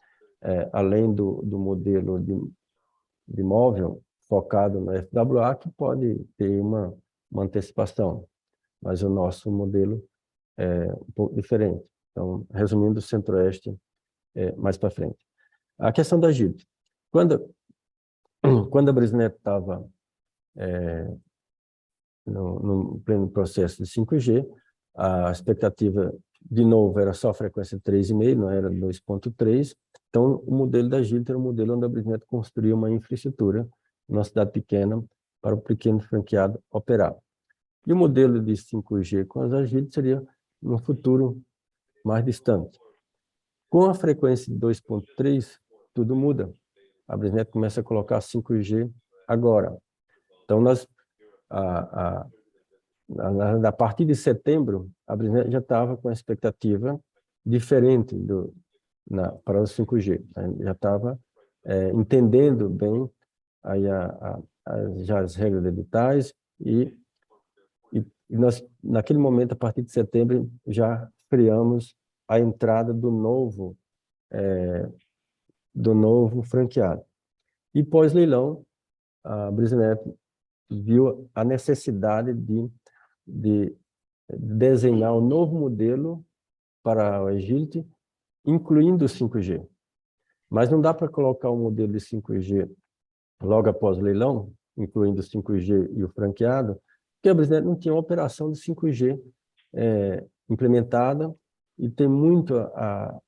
além do modelo de móvel focado no FWA, que pode ter uma antecipação, mas o nosso modelo é um pouco diferente. Então, resumindo, o Centro-Oeste mais para frente. A questão da Agility. Quando a Brisnet estava no pleno processo de 5G, a expectativa, de novo, era só a frequência 3,5, não era 2.3. Então, o modelo da Agility era um modelo onde a Brisnet construía uma infraestrutura numa cidade pequena para o pequeno franqueado operar. E o modelo de 5G com as Agility seria no futuro mais distante. Com a frequência de 2.3, tudo muda. A Brisnet começa a colocar 5G agora. Então, a partir de setembro, a Brisnet já estava com a expectativa diferente para o 5G. Já estava entendendo bem aí já as regras editais e nós, naquele momento, a partir de setembro, já criamos a entrada do novo franqueado. E pós-leilão, a Brisnet viu a necessidade de desenhar um novo modelo para o Agility, incluindo o 5G. Mas não dá para colocar um modelo de 5G logo após o leilão, incluindo o 5G e o franqueado, porque a Brisnet não tinha uma operação de 5G implementada e tem muito a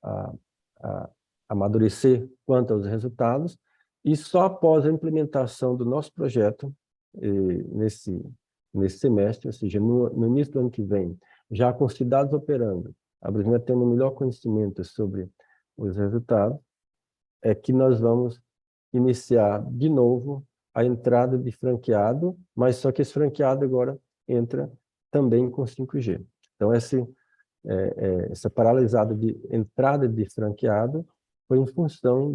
amadurecer quanto aos resultados, e só após a implementação do nosso projeto, nesse semestre, ou seja, no início do ano que vem, já com cidades operando, a Brisnet tendo um melhor conhecimento sobre os resultados, é que nós vamos iniciar de novo a entrada de franqueado, mas só que esse franqueado agora entra também com 5G. Então, essa paralisada de entrada de franqueado foi em função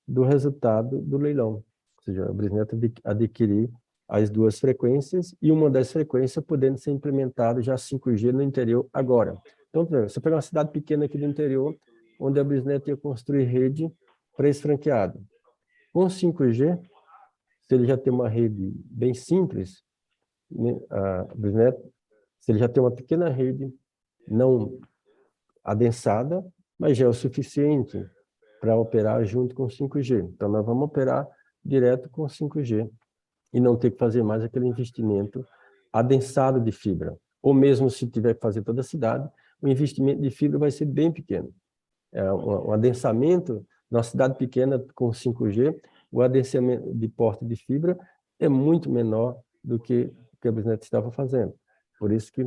do resultado do leilão. Ou seja, a Brisnet adquirir as duas frequências e uma das frequências podendo ser implementada já 5G no interior agora. Então, por exemplo, você pega uma cidade pequena aqui do interior, onde a Brisnet ia construir rede para esse franqueado. Com 5G, se ele já tem uma rede bem simples, né, a Brisnet, se ele já tem uma pequena rede não adensada, mas já é o suficiente para operar junto com 5G. Então, nós vamos operar direto com 5G e não ter que fazer mais aquele investimento adensado de fibra. Ou mesmo se tiver que fazer toda a cidade, o investimento de fibra vai ser bem pequeno. Um adensamento, numa cidade pequena com 5G, o adensamento de porte de fibra é muito menor do que a Brisnet estava fazendo. Por isso que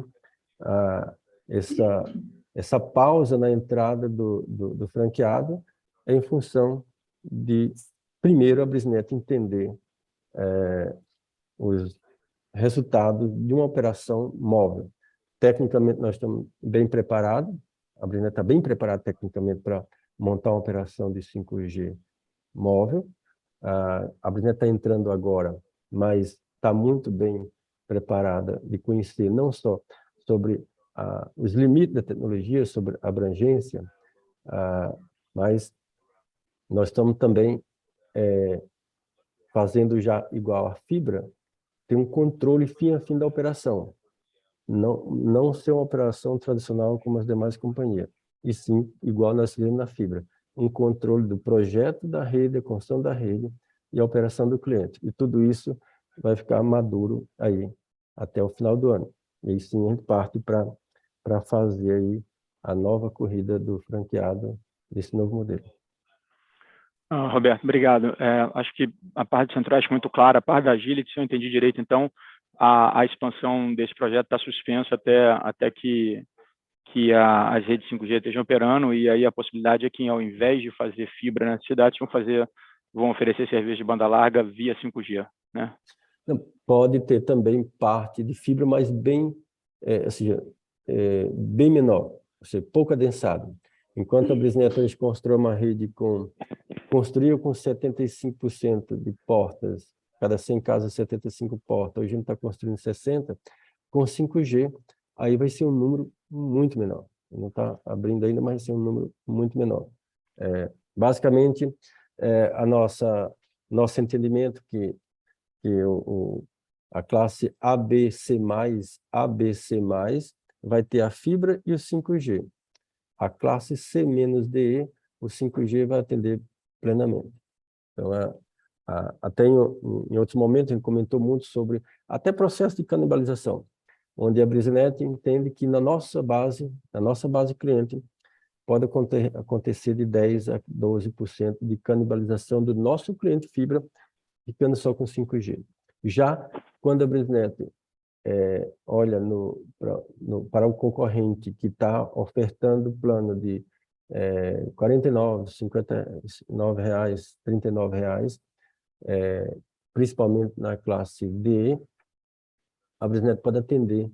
essa pausa na entrada do franqueado é em função de, primeiro, a Brisnet entender os resultados de uma operação móvel. Tecnicamente, nós estamos bem preparados, a Brisnet está bem preparada tecnicamente para montar uma operação de 5G móvel. A Brisnet está entrando agora, mas está muito bem preparada de conhecer não só sobre os limites da tecnologia, sobre a abrangência, mas nós estamos também fazendo já igual a fibra, tem um controle fim a fim da operação. Não ser uma operação tradicional como as demais companhias, e sim, igual nós fizemos na fibra, um controle do projeto da rede, a construção da rede e a operação do cliente. E tudo isso vai ficar maduro aí até o final do ano. E aí sim a gente parte para fazer aí a nova corrida do franqueado desse novo modelo. Roberto, obrigado. Acho que a parte de Centro-Oeste é muito clara, a parte da Agility, se eu entendi direito, então, a expansão desse projeto está suspensa até que as redes 5G estejam operando, e aí a possibilidade é que, ao invés de fazer fibra nas cidades, vão oferecer serviço de banda larga via 5G, né? Pode ter também parte de fibra, mas bem, ou seja, bem menor, ou seja, pouco adensado. Enquanto a Brisnet hoje construiu uma rede construiu com 75% de portas, cada 100 casas 75 portas, hoje a gente está construindo 60, com 5G, aí vai ser um número muito menor. Não está abrindo ainda, mas vai ser um número muito menor. Basicamente, nosso entendimento que a classe ABC+, vai ter a fibra e o 5G. A classe C-DE, o 5G vai atender plenamente. Então, até em outros momentos, a gente comentou muito sobre até processo de canibalização, onde a Brisnet entende que na nossa base cliente, pode acontecer de 10% a 12% de canibalização do nosso cliente fibra, ficando só com 5G. Já quando a Brisnet olha para o concorrente que está ofertando plano de R$49, R$59, R$39, principalmente na classe D, a Brisnet pode atender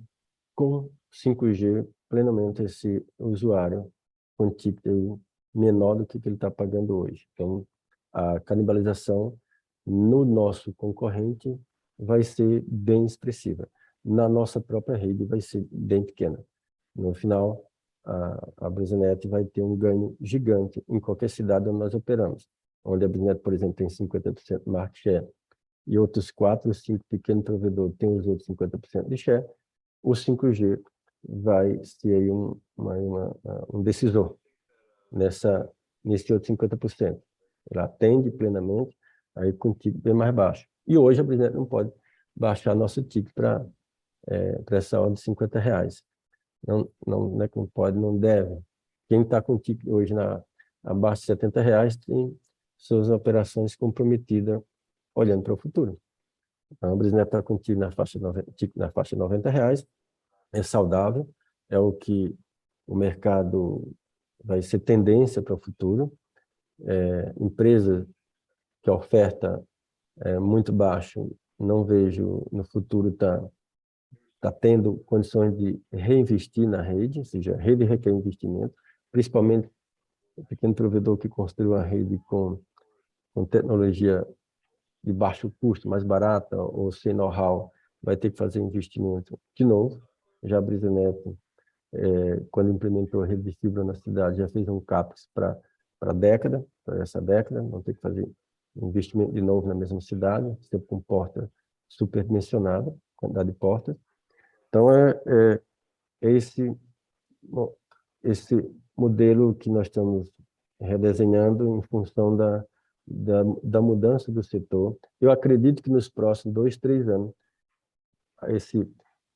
com 5G plenamente esse usuário com ticket menor do que ele está pagando hoje. Então, a canibalização no nosso concorrente vai ser bem expressiva. Na nossa própria rede vai ser bem pequena. No final, a Brisnet vai ter um ganho gigante em qualquer cidade onde nós operamos. Onde a Brisnet, por exemplo, tem 50% de market share e outros 4 ou 5 pequenos provedores têm os outros 50% de share, o 5G vai ser aí um decisor nesse outro 50%. Ela atende plenamente, aí com ticket bem mais baixo. E hoje a Brisnet não pode baixar nosso ticket para essa ordem de R$50. Não é que não pode, não deve. Quem está com ticket hoje abaixo de R$70 tem suas operações comprometidas olhando para o futuro. A Brisnet está contigo na faixa de R$ 90, é saudável, é o que o mercado vai ser tendência para o futuro. Empresa que a oferta é muito baixa, não vejo no futuro tá tendo condições de reinvestir na rede, ou seja, a rede requer investimento, principalmente o pequeno provedor que construiu a rede com tecnologia de baixo custo, mais barata ou sem know-how, vai ter que fazer investimento de novo. Já a Brisanet, quando implementou a rede de fibra na cidade, já fez um CAPEX para essa década, não ter que fazer investimento de novo na mesma cidade, sempre com porta superdimensionada, quantidade de portas. Então, esse modelo que nós estamos redesenhando em função da mudança do setor. Eu acredito que nos próximos 2, 3 anos,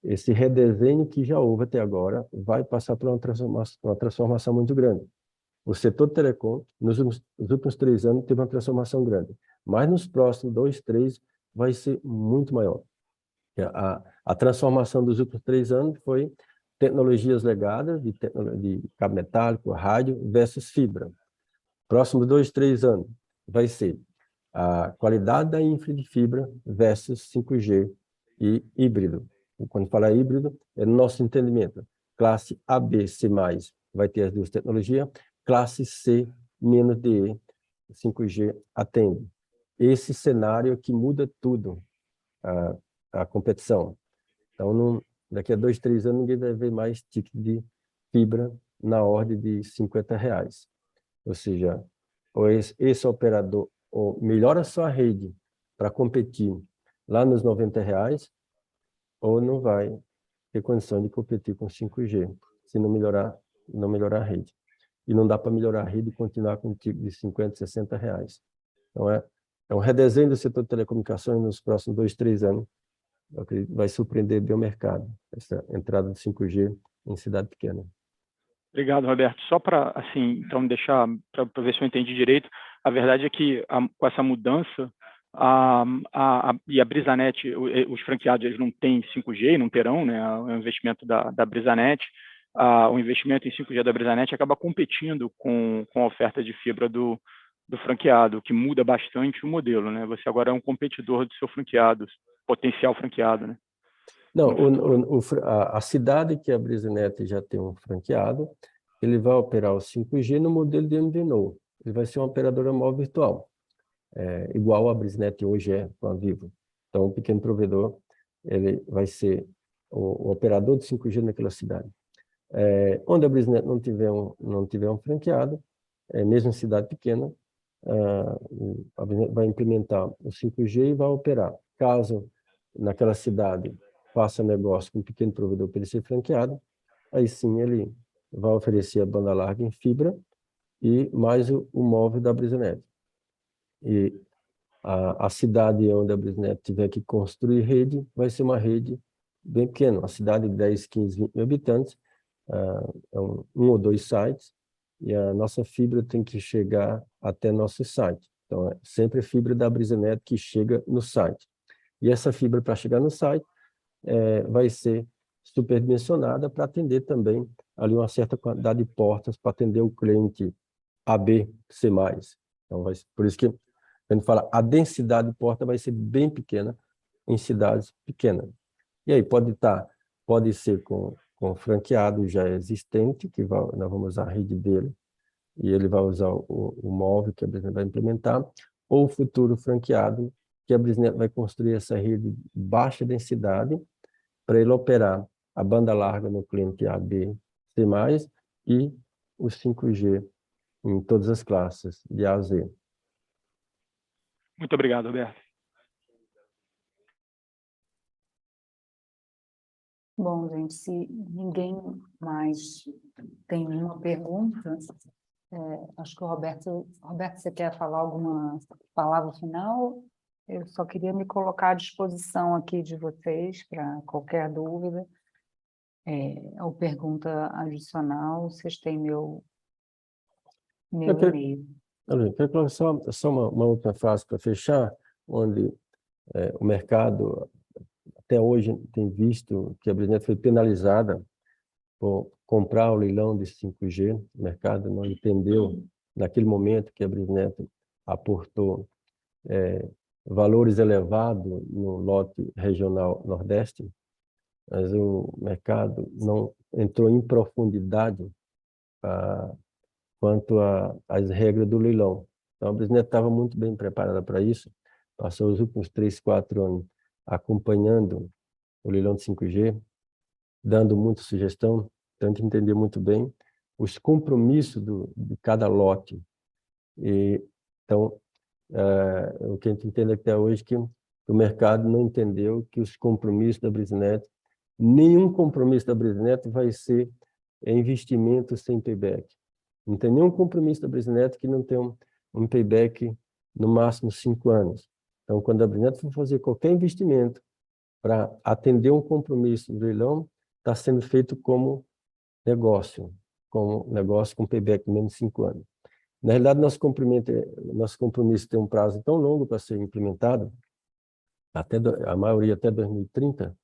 esse redesenho que já houve até agora vai passar por uma transformação muito grande. O setor de telecom, nos últimos 3 anos, teve uma transformação grande, mas nos próximos 2, 3, vai ser muito maior. A transformação dos últimos 3 anos foi tecnologias legadas, de cabo metálico, rádio, versus fibra. Próximos 2, 3 anos, vai ser a qualidade da infra de fibra versus 5G e híbrido. E quando fala híbrido, é no nosso entendimento. Classe A, B, C+, vai ter as duas tecnologias. Classe C, menos DE, 5G atende. Esse cenário que muda tudo, a competição. Então, daqui a 2, 3 anos, ninguém vai ver mais ticket de fibra na ordem de R$ 50. Ou seja, ou esse operador ou melhora a sua rede para competir lá nos R$ 90, ou não vai ter condição de competir com 5G, se não melhorar a rede. E não dá para melhorar a rede e continuar com um ticket de R$ 50, R$ 60. Então, é um redesenho do setor de telecomunicações nos próximos 2, 3 anos. Eu acredito que vai surpreender bem o mercado, essa entrada de 5G em cidade pequena. Obrigado, Roberto. Só para, assim, então, deixar, para ver se eu entendi direito, a verdade é que com essa mudança, e a Brisanet, os franqueados, eles não têm 5G e não terão, né, o investimento da Brisanet, o investimento em 5G da Brisanet acaba competindo com a oferta de fibra do franqueado, o que muda bastante o modelo, né? Você agora é um competidor do seu franqueado, potencial franqueado, né? Não, a cidade que a Brisanet já tem um franqueado, ele vai operar o 5G no modelo de MVNO. Ele vai ser uma operadora móvel virtual, igual a Brisanet hoje é com a Vivo. Então, o pequeno provedor, ele vai ser o operador de 5G naquela cidade. Onde a Brisanet não tiver um franqueado, mesmo em cidade pequena, a Brisanet vai implementar o 5G e vai operar. Caso naquela cidade faça negócio com um pequeno provedor para ele ser franqueado, aí sim ele vai oferecer a banda larga em fibra e mais o móvel da Brisanet. E a cidade onde a Brisanet tiver que construir rede vai ser uma rede bem pequena, uma cidade de 10, 15, 20 mil habitantes, um ou 2 sites, e a nossa fibra tem que chegar até nosso site. Então, é sempre a fibra da Brisanet que chega no site. E essa fibra, para chegar no site, vai ser superdimensionada para atender também ali uma certa quantidade de portas para atender o cliente AB, C+. Então, por isso que a gente fala, a densidade de porta vai ser bem pequena em cidades pequenas. E aí pode ser com franqueado já existente, que nós vamos usar a rede dele, e ele vai usar o móvel que a Brisanet vai implementar, ou o futuro franqueado, que a Brisanet vai construir essa rede de baixa densidade para ele operar a banda larga no cliente A, B, C+, e o 5G em todas as classes, de A a Z. Muito obrigado, Roberto. Bom, gente, se ninguém mais tem nenhuma pergunta, acho que o Roberto, você quer falar alguma palavra final? Eu só queria me colocar à disposição aqui de vocês para qualquer dúvida ou pergunta adicional. Vocês têm meu e-mail. Eu quero colocar só uma outra frase para fechar, onde O mercado, até hoje, tem visto que a Brisnet foi penalizada por comprar o leilão de 5G. O mercado não entendeu, naquele momento, que a Brisnet aportou valores elevados no lote regional Nordeste, mas o mercado não entrou em profundidade quanto às regras do leilão. Então, a Brisnet estava muito bem preparada para isso, passou os últimos 3, 4 anos acompanhando o leilão de 5G, dando muita sugestão, tanto entender muito bem os compromissos de cada lote. Então, o que a gente entende até hoje é que o mercado não entendeu que os compromissos da Brisnet, nenhum compromisso da Brisnet vai ser investimento sem payback. Não tem nenhum compromisso da Brisnet que não tenha um payback no máximo 5 anos. Então, quando a Brisnet for fazer qualquer investimento para atender um compromisso do leilão, está sendo feito como negócio com payback de menos de 5 anos. Na realidade, nosso compromisso tem um prazo tão longo para ser implementado, a maioria até 2030,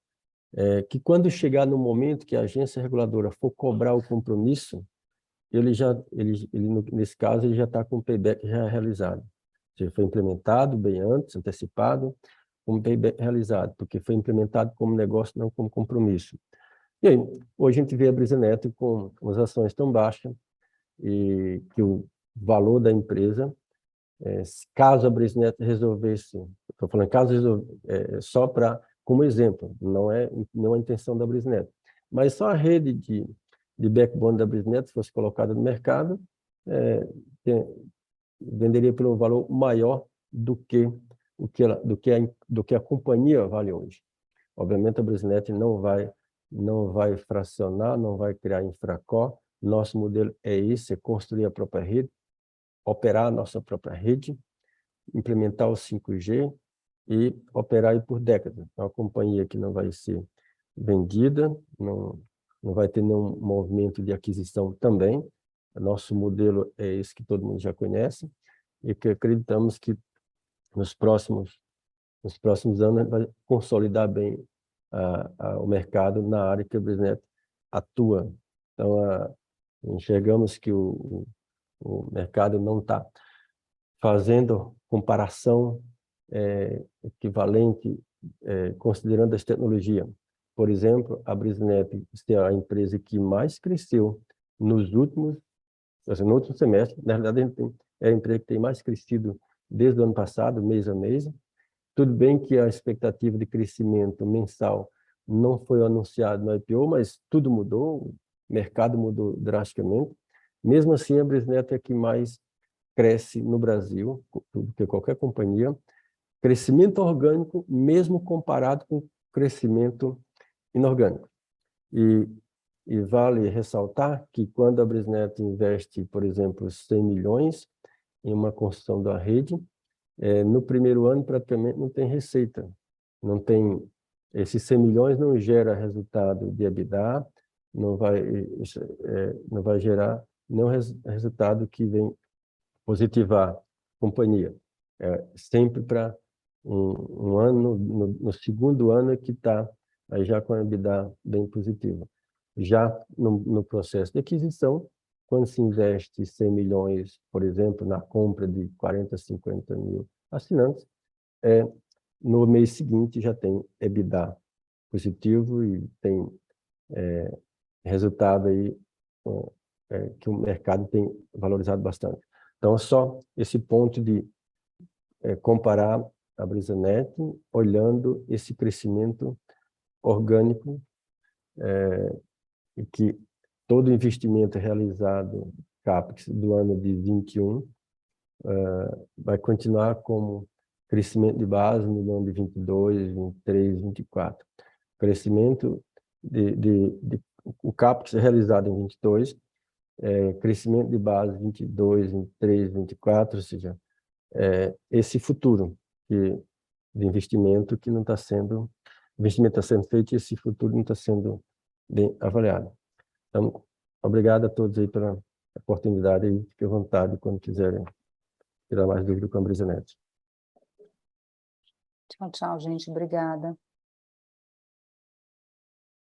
que quando chegar no momento que a agência reguladora for cobrar o compromisso, nesse caso, ele já está com o payback já realizado. Ou seja, foi implementado bem antes, antecipado, com o payback realizado, porque foi implementado como negócio, não como compromisso. E aí, hoje a gente vê a Brisnet com as ações tão baixas e que o valor da empresa, caso a Brisnet resolvesse, estou falando só como exemplo, não é a intenção da Brisnet, mas só a rede de backbone da Brisnet fosse colocada no mercado, venderia por um valor maior do que a companhia vale hoje. Obviamente a Brisnet não vai fracionar, não vai criar infracó. Nosso modelo é esse, é construir a própria rede, operar a nossa própria rede, implementar o 5G e operar aí por décadas. É uma companhia que não vai ser vendida, não vai ter nenhum movimento de aquisição também. Nosso modelo é esse que todo mundo já conhece e que acreditamos que nos próximos anos vai consolidar bem o mercado na área que a Brisnet atua. Então, enxergamos que o mercado não está fazendo comparação equivalente, considerando as tecnologias. Por exemplo, a Brisnet é a empresa que mais cresceu no último semestre. Na realidade, é a empresa que tem mais crescido desde o ano passado, mês a mês. Tudo bem que a expectativa de crescimento mensal não foi anunciada no IPO, mas tudo mudou, o mercado mudou drasticamente. Mesmo assim, a Brisnet é a que mais cresce no Brasil, do que qualquer companhia. Crescimento orgânico, mesmo comparado com crescimento inorgânico. E vale ressaltar que quando a Brisnet investe, por exemplo, 100 milhões em uma construção da rede, no primeiro ano praticamente não tem receita. Esses 100 milhões não gera resultado de EBITDA, não vai gerar nenhum resultado que vem positivar a companhia. Sempre para um ano, no segundo ano é que está aí já com a EBITDA bem positiva. Já no processo de aquisição, quando se investe 100 milhões, por exemplo, na compra de 40, 50 mil assinantes, no mês seguinte já tem EBITDA positivo e tem resultado aí que o mercado tem valorizado bastante. Então, só esse ponto de comparar a Brisnet olhando esse crescimento orgânico e que todo investimento realizado CAPEX do ano de 21 vai continuar como crescimento de base no ano de 22, 23, 24. Crescimento o CAPEX realizado em 22, crescimento de base 22, 23, 24, ou seja, esse futuro de investimento que não está sendo, investimento está sendo feito e esse futuro não está sendo bem avaliado. Então, obrigado a todos aí pela oportunidade e fique à vontade quando quiserem tirar mais dúvida com a Brisnet. Tchau, tchau, gente. Obrigada.